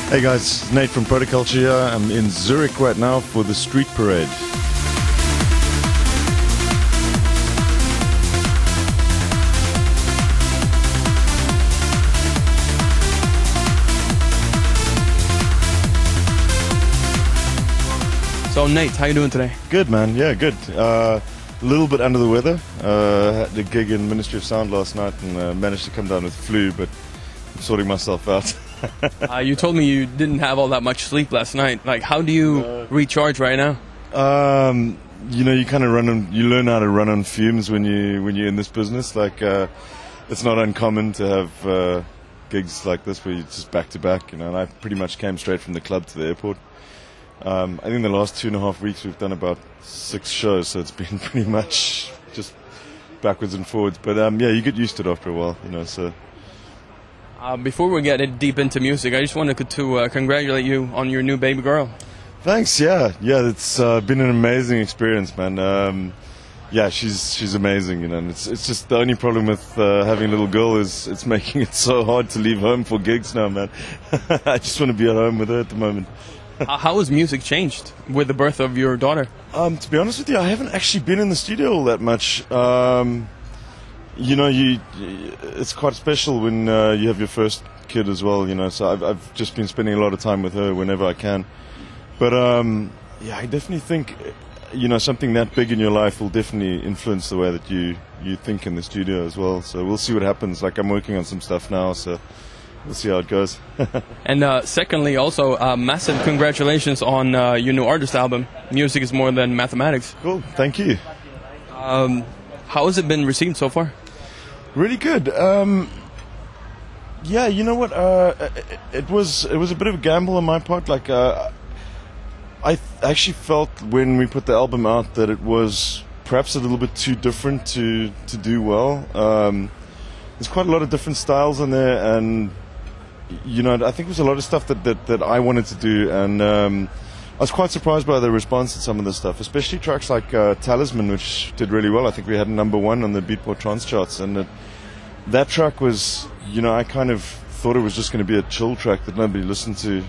Hey guys, Nate from Protoculture here. I'm in Zurich right now for the Street Parade. So Nate, how you doing today? Good man, yeah, good. A little bit under the weather. Had a gig in Ministry of Sound last night and managed to come down with flu, but I'm sorting myself out. You told me you didn't have all that much sleep last night. Like, how do you recharge right now? You know, you kind of you learn how to run on fumes when you're in this business. Like, it's not uncommon to have gigs like this where you're just back to back. You know, and I pretty much came straight from the club to the airport. I think the last 2.5 weeks we've done about 6 shows, so it's been pretty much just backwards and forwards. But yeah, you get used to it after a while, you know. So. Before we get deep into music, I just wanted to congratulate you on your new baby girl. Thanks. Yeah. It's been an amazing experience, man. Yeah, she's amazing, you know. And it's just the only problem with having a little girl is it's making it so hard to leave home for gigs now, man. I just want to be at home with her at the moment. How has music changed with the birth of your daughter? To be honest with you, I haven't actually been in the studio all that much. You know, it's quite special when you have your first kid as well, you know, so I've just been spending a lot of time with her whenever I can. But, yeah, I definitely think, you know, something that big in your life will definitely influence the way that you think in the studio as well. So we'll see what happens. Like, I'm working on some stuff now, so we'll see how it goes. And secondly, also, massive congratulations on your new artist album, Music is More Than Mathematics. Cool, thank you. How has it been received so far? Really good. Yeah, you know what? It was a bit of a gamble on my part. Like, I actually felt when we put the album out that it was perhaps a little bit too different to do well. There's quite a lot of different styles in there, and you know, I think there's a lot of stuff that I wanted to do, and I was quite surprised by the response to some of the stuff, especially tracks like Talisman, which did really well. I think we had #1 on the Beatport Trance charts, and that track was, you know, I kind of thought it was just going to be a chill track that nobody listened to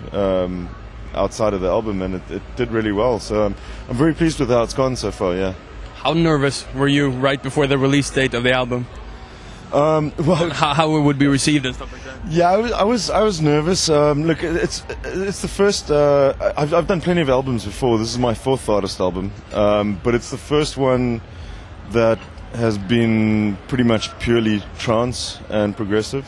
outside of the album, and it did really well. So I'm very pleased with how it's gone so far, yeah. How nervous were you right before the release date of the album? Well, how it would be received and stuff like that. Yeah, I was nervous. Look, it's the first. I've done plenty of albums before. This is my 4th artist album, but it's the first one that has been pretty much purely trance and progressive.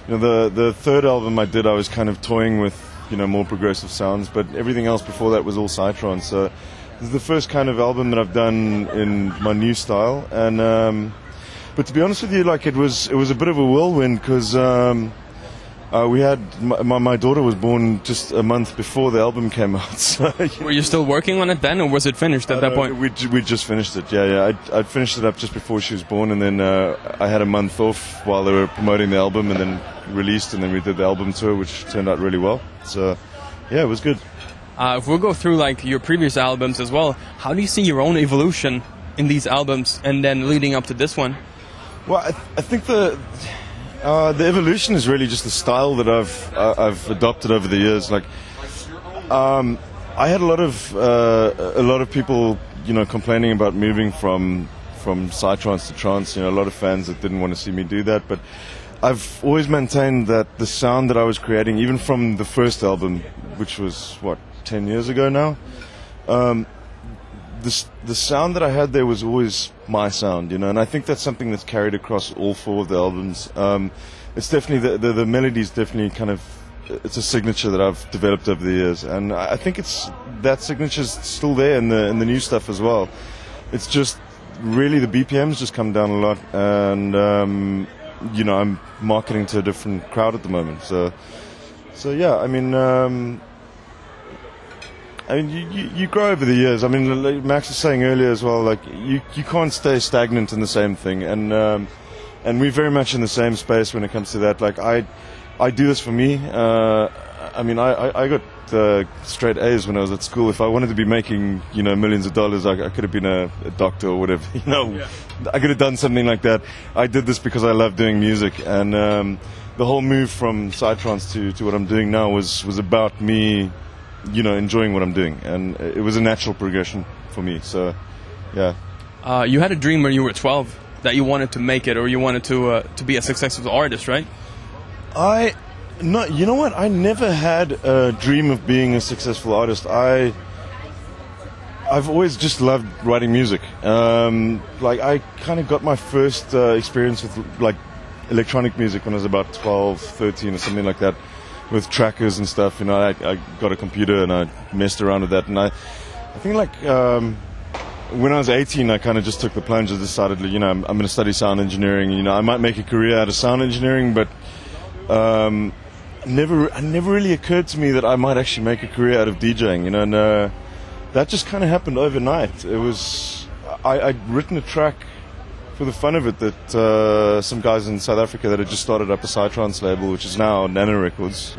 You know, the 3rd album I did, I was kind of toying with, you know, more progressive sounds, but everything else before that was all psytrance. So this is the first kind of album that I've done in my new style, and. But to be honest with you, like it was a bit of a whirlwind because we had my daughter was born just a month before the album came out. So, were you still working on it then, or was it finished at that point? We just finished it. Yeah. I'd finished it up just before she was born, and then I had a month off while they were promoting the album, and then released, and then we did the album tour, which turned out really well. So yeah, it was good. If we'll go through like your previous albums as well, how do you see your own evolution in these albums, and then leading up to this one? Well, I think the evolution is really just the style that I've adopted over the years. Like, I had a lot of people, you know, complaining about moving from psytrance to trance. You know, a lot of fans that didn't want to see me do that. But I've always maintained that the sound that I was creating, even from the first album, which was 10 years ago now. The sound that I had there was always my sound, you know, and I think that's something that's carried across all 4 of the albums. It's definitely the melody's definitely kind of, it's a signature that I've developed over the years, and I think that signature's still there in the new stuff as well. It's just really the BPMs just come down a lot, and you know, I'm marketing to a different crowd at the moment, so yeah, I mean, you grow over the years. I mean, like Max was saying earlier as well, like you can't stay stagnant in the same thing, and we're very much in the same space when it comes to that. Like I do this for me. I mean, I got straight A's when I was at school. If I wanted to be making, you know, millions of dollars, I could have been a doctor or whatever. You know, yeah. I could have done something like that. I did this because I love doing music, and the whole move from psytrance to what I'm doing now was about me, enjoying what I'm doing, and it was a natural progression for me. So, yeah. You had a dream when you were 12 that you wanted to make it, or you wanted to be a successful artist, right? No, you know what? I never had a dream of being a successful artist. I've always just loved writing music. I kind of got my first experience with electronic music when I was about 12, 13 or something like that, with trackers and stuff. I got a computer and I messed around with that, and I think when I was 18, I kind of just took the plunge and decided, I'm going to study sound engineering. I might make a career out of sound engineering, but never really occurred to me that I might actually make a career out of DJing. And that just kind of happened overnight. I'd written a track for the fun of it that some guys in South Africa that had just started up a psytrance label, which is now Nano Records.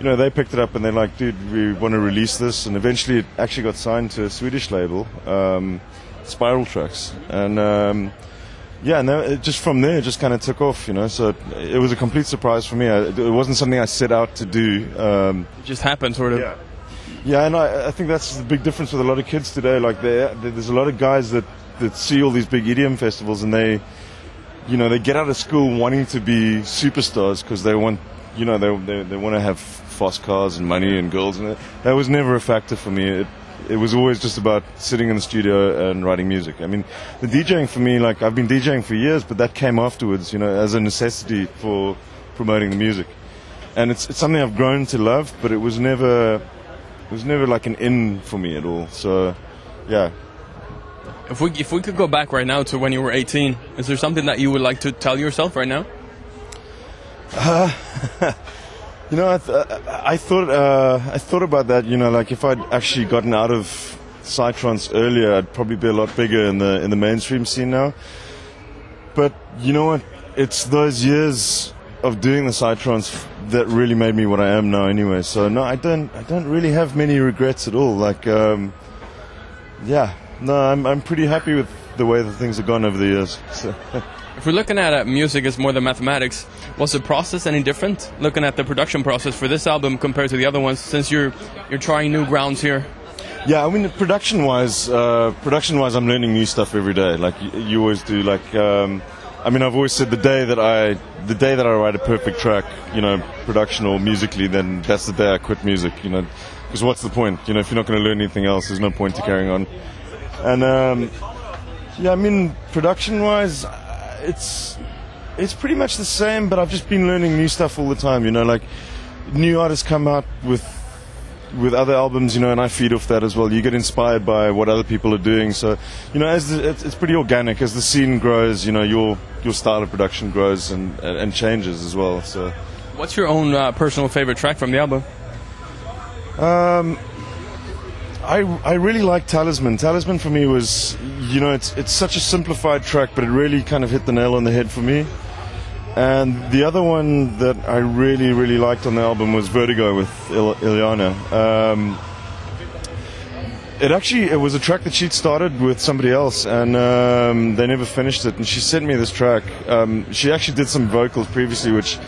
They picked it up and they're like, dude, we want to release this. And eventually it actually got signed to a Swedish label, Spiral Tracks. And just from there, it just kind of took off, So it was a complete surprise for me. It wasn't something I set out to do. It just happened, sort of. Yeah. Yeah, and I think that's the big difference with a lot of kids today. Like, there's a lot of guys that see all these big EDM festivals, and they get out of school wanting to be superstars because they want, they want to have fast cars and money and girls, and that was never a factor for me. It was always just about sitting in the studio and writing music. I mean, the DJing for me, I've been DJing for years, but that came afterwards, as a necessity for promoting the music. And it's something I've grown to love, but it was never like an in for me at all. So, yeah. If we could go back right now to when you were 18, is there something that you would like to tell yourself right now? I thought about that. If I'd actually gotten out of psytrance earlier, I'd probably be a lot bigger in the mainstream scene now. But you know what? It's those years of doing the psytrance that really made me what I am now. Anyway, so no, I don't really have many regrets at all. I'm pretty happy with the way that things have gone over the years. So. If we're looking at music as more than mathematics, was the process any different? Looking at the production process for this album compared to the other ones, since you're trying new grounds here. Yeah, I mean, production-wise, I'm learning new stuff every day. Like you always do. I've always said the day that I write a perfect track, production or musically, then that's the day I quit music. Because what's the point? If you're not going to learn anything else, there's no point to carrying on. And production-wise, it's pretty much the same, but I've just been learning new stuff all the time. New artists come out with other albums, and I feed off that as well. You get inspired by what other people are doing. So, it's pretty organic. As the scene grows, your style of production grows and changes as well. So, what's your own personal favorite track from the album? I really like Talisman. Talisman for me was, it's such a simplified track, but it really kind of hit the nail on the head for me. And the other one that I really, really liked on the album was Vertigo with Ilyana. It was a track that she'd started with somebody else, and they never finished it. And she sent me this track. She actually did some vocals previously, which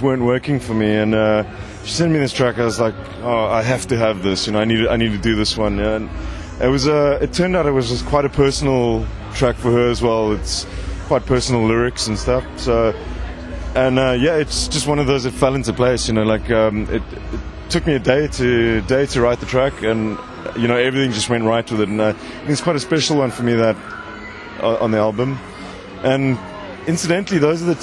weren't working for me. And she sent me this track. I was like, oh, I have to have this. I need to do this one. And it turned out it was just quite a personal track for her as well. It's quite personal lyrics and stuff. So. And it's just one of those that fell into place. It took me a day to write the track, and everything just went right with it. And I think it's quite a special one for me that on the album. And incidentally, those are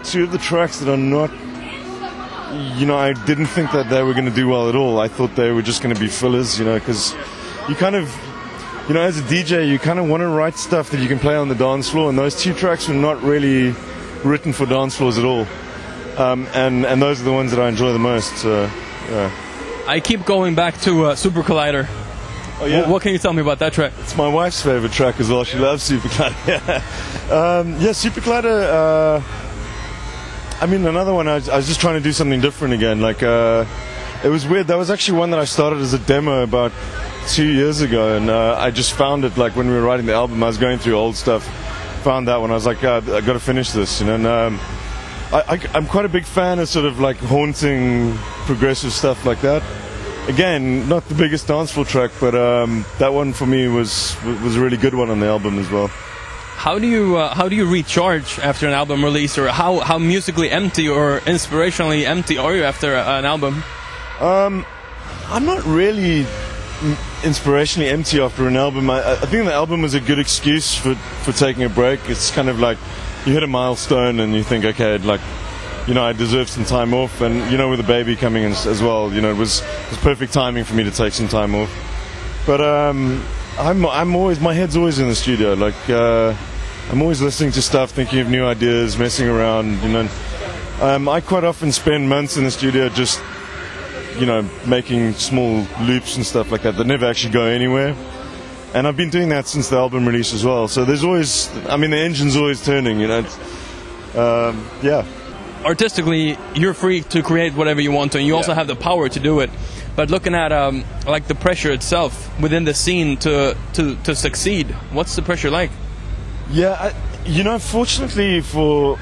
two of the tracks that are not. I didn't think that they were going to do well at all. I thought they were just going to be fillers. Because you kind of. As a DJ, you kind of want to write stuff that you can play on the dance floor, and those two tracks were not really written for dance floors at all, and those are the ones that I enjoy the most. So, yeah. I keep going back to Super Collider. Oh, yeah? What can you tell me about that track? It's my wife's favorite track as well. She loves Super Collider. Super Collider. Another one. I was just trying to do something different again. It was weird. That was actually one that I started as a demo about 2 years ago, and I just found it when we were writing the album. I was going through old stuff. Found that one. I was like, I got to finish this, And I'm quite a big fan of sort of like haunting progressive stuff like that. Again, not the biggest dance floor track, but that one for me was a really good one on the album as well. How do you recharge after an album release, or how musically empty or inspirationally empty are you after an album? I'm not really inspirationally empty after an album. I think the album was a good excuse for taking a break. It's kind of like you hit a milestone and you think, okay, like, you know, I deserve some time off, and you know, with the baby coming in as well, you know, it was perfect timing for me to take some time off. But I'm always, my head's always in the studio. Like I'm always listening to stuff, thinking of new ideas, messing around. You know, I quite often spend months in the studio just, you know, making small loops and stuff like that that never actually go anywhere. And I've been doing that since the album release as well. So there's always, I mean, the engine's always turning, you know. Yeah. Artistically, you're free to create whatever you want to, and you also have the power to do it. But looking at like the pressure itself within the scene to succeed, what's the pressure like? Yeah, you know, fortunately for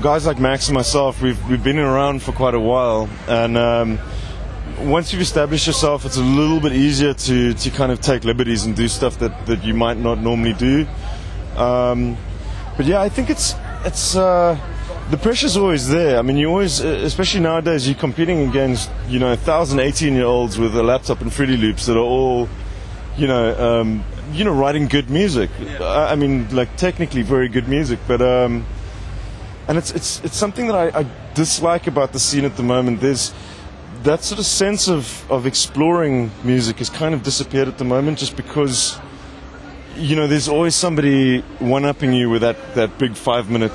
guys like Max and myself, we've been around for quite a while, and once you've established yourself, it's a little bit easier to kind of take liberties and do stuff that you might not normally do. But yeah, I think it's the pressure's always there. I mean, you always, especially nowadays, you're competing against, you know, 1,000 18-year-olds with a laptop and Fruity Loops that are all, you know, writing good music. I mean, like technically very good music, but and it's something that I dislike about the scene at the moment. There's that sort of sense of exploring music has kind of disappeared at the moment, just because, you know, there's always somebody one-upping you with that big 5-minute,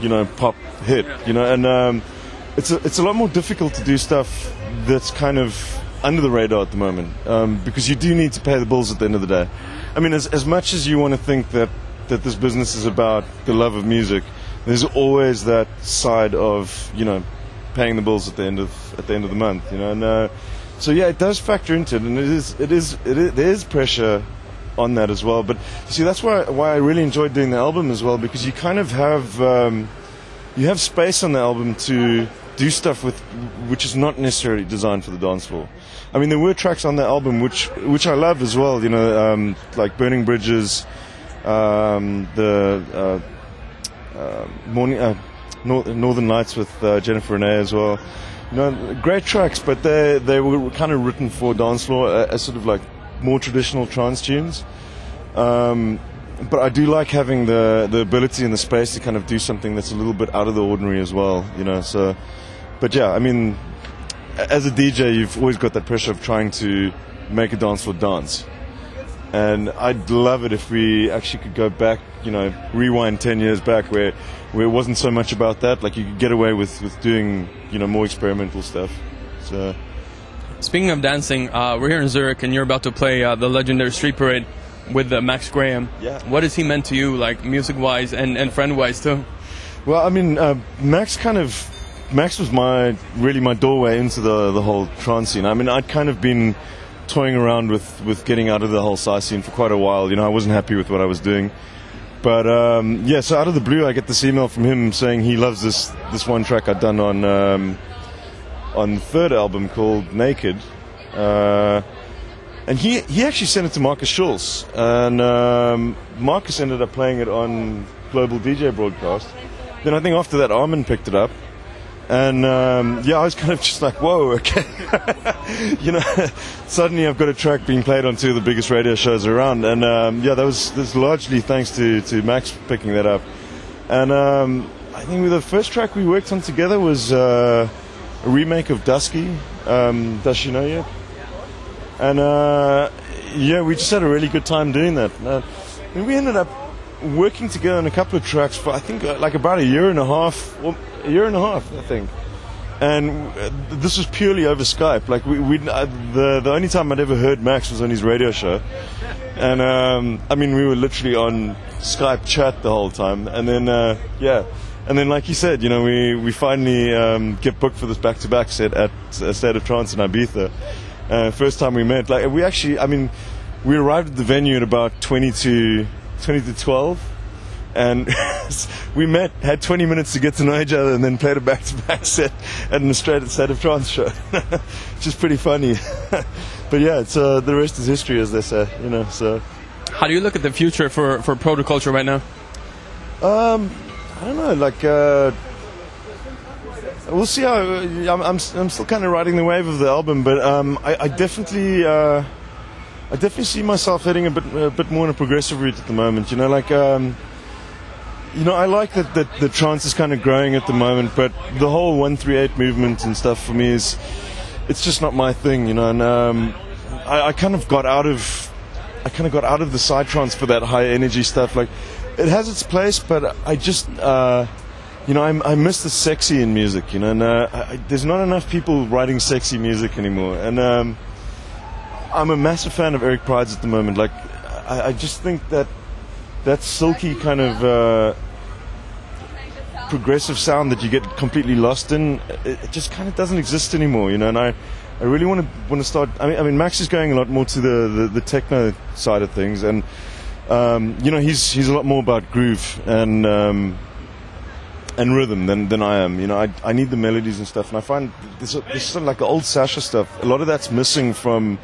you know, pop hit, you know, and it's a lot more difficult to do stuff that's kind of under the radar at the moment, because you do need to pay the bills at the end of the day. I mean, as much as you want to think that this business is about the love of music, there's always that side of, you know, paying the bills at the end of the month, you know, and so yeah, it does factor into it, and there is pressure on that as well. But you see, that's why I really enjoyed doing the album as well, because you kind of have you have space on the album to do stuff with which is not necessarily designed for the dance floor. I mean, there were tracks on the album which I love as well, you know, like Burning Bridges, the Northern Lights with Jennifer Renee as well. You know, great tracks, but they were kind of written for dance floor as sort of like more traditional trance tunes. But I do like having the ability and the space to kind of do something that's a little bit out of the ordinary as well, you know. So, but yeah, I mean, as a DJ, you've always got that pressure of trying to make a dance floor dance. And I'd love it if we actually could go back, you know, rewind 10 years back where it wasn't so much about that. Like, you could get away with doing, you know, more experimental stuff. So, speaking of dancing, we're here in Zurich, and you're about to play the legendary Street Parade with Max Graham. Yeah. What has he meant to you, like music-wise and friend-wise too? Well, I mean, Max was really my doorway into the whole trance scene. I mean, I'd kind of been toying around with getting out of the whole Psy scene for quite a while. You know, I wasn't happy with what I was doing. But yeah, so out of the blue, I get this email from him saying he loves this one track I'd done on the third album called Naked. And he actually sent it to Marcus Schulz, and Marcus ended up playing it on Global DJ Broadcast. Then I think after that, Armin picked it up, and yeah, I was kind of just like, whoa, okay. You know, suddenly I've got a track being played on two of the biggest radio shows around, and yeah, that's largely thanks to Max picking that up. And I think the first track we worked on together was a remake of Dusky, Does She Know Yet? And yeah, we just had a really good time doing that. And we ended up working together on a couple of tracks for, I think, like about a year and a half, I think. And this was purely over Skype. Like the only time I'd ever heard Max was on his radio show, and I mean, we were literally on Skype chat the whole time. And then yeah, and then like you said, you know, we finally get booked for this back-to-back set at State of Trance in Ibiza. First time we met, like we actually, I mean, we arrived at the venue at about 20 to 12, and because we met, had 20 minutes to get to know each other, and then played a back-to-back set at an Australian State of Trance show, which is pretty funny. But yeah, it's the rest is history, as they say, you know. So, how do you look at the future for Protoculture right now? I don't know, like we'll see how. I'm still kind of riding the wave of the album, but I definitely see myself heading a bit more in a progressive route at the moment. You know, like you know, I like that the trance is kind of growing at the moment, but the whole 138 movement and stuff for me it's just not my thing, you know. And I kind of got out of the side trance for that high energy stuff. Like, it has its place, but I just you know, I miss the sexy in music, you know. And there's not enough people writing sexy music anymore. And I'm a massive fan of Eric Pryde's at the moment. Like, I just think that silky kind of progressive sound that you get completely lost in, it just kind of doesn't exist anymore, you know. And I really want to start. I mean, Max is going a lot more to the techno side of things, and you know, he's a lot more about groove and rhythm than I am. You know, I need the melodies and stuff, and I find this sort of like the old Sasha stuff. A lot of that's missing from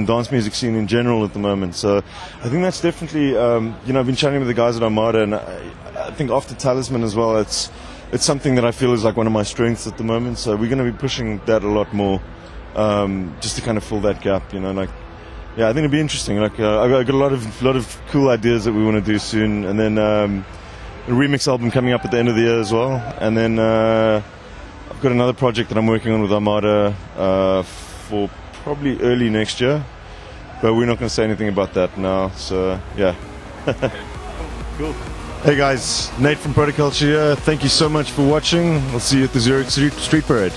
dance music scene in general at the moment. So I think that's definitely, you know, I've been chatting with the guys at Armada, and I think after Talisman as well, it's something that I feel is like one of my strengths at the moment. So we're going to be pushing that a lot more, just to kind of fill that gap, you know. Like, yeah, I think it'd be interesting. Like, I've got a lot of cool ideas that we want to do soon, and then a remix album coming up at the end of the year as well. And then I've got another project that I'm working on with Armada for probably early next year, but we're not going to say anything about that now. So yeah. Cool. Hey guys, Nate from Protoculture here. Thank you so much for watching. I'll see you at the Zürich Street Parade.